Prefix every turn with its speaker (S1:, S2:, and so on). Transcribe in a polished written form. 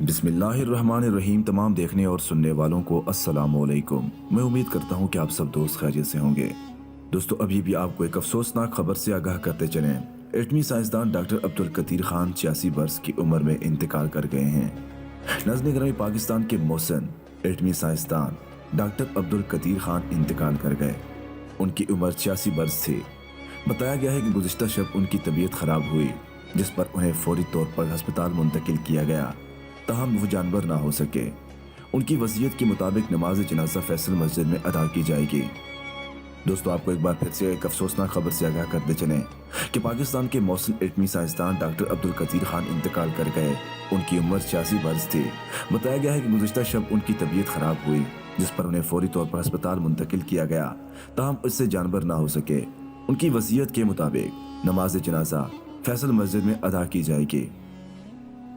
S1: बिस्मिल्लाहिर्रहमानिर्रहीम। तमाम देखने और सुनने वालों को अस्सलाम वालेकुम। मैं उम्मीद करता हूँ कि आप सब दोस्त खैरियत से होंगे। दोस्तों, अभी भी आपको एक अफसोसनाक खबर से आगाह करते चलें। एटमी साइंसदान डॉक्टर अब्दुल कदीर खान 86 वर्ष की उम्र में इंतकाल कर गए हैं। नाज़रीन ग्रामी, पाकिस्तान के मोहसिन एटमी साइंसदान डॉक्टर अब्दुल कदीर खान इंतकाल कर गए। उनकी उम्र 86 वर्ष थी। बताया गया है कि गुज़िश्ता शब उनकी तबीयत खराब हुई, जिस पर उन्हें फौरी तौर पर अस्पताल मुंतकिल किया गया, ताहम वो जानवर ना हो सके। उनकी वसीयत के मुताबिक नमाज जनाजा फैसल मस्जिद में अदा की जाएगी। दोस्तों, आपको एक बार फिर से एक अफसोसनाक खबर से आगाह करते चलें कि पाकिस्तान के मोहसिन एटमी साइंसदान डॉक्टर अब्दुल कदीर खान इंतकाल कर गए। उनकी उम्र 86 वर्ष थी। बताया गया है कि गुज़िश्ता शब उनकी तबीयत खराब हुई, जिस पर उन्हें फौरी तौर पर अस्पताल मुंतकिल किया गया, ताहम इससे जानवर ना हो सके। उनकी वसीयत के मुताबिक नमाज जनाजा फैसल मस्जिद में अदा की जाएगी।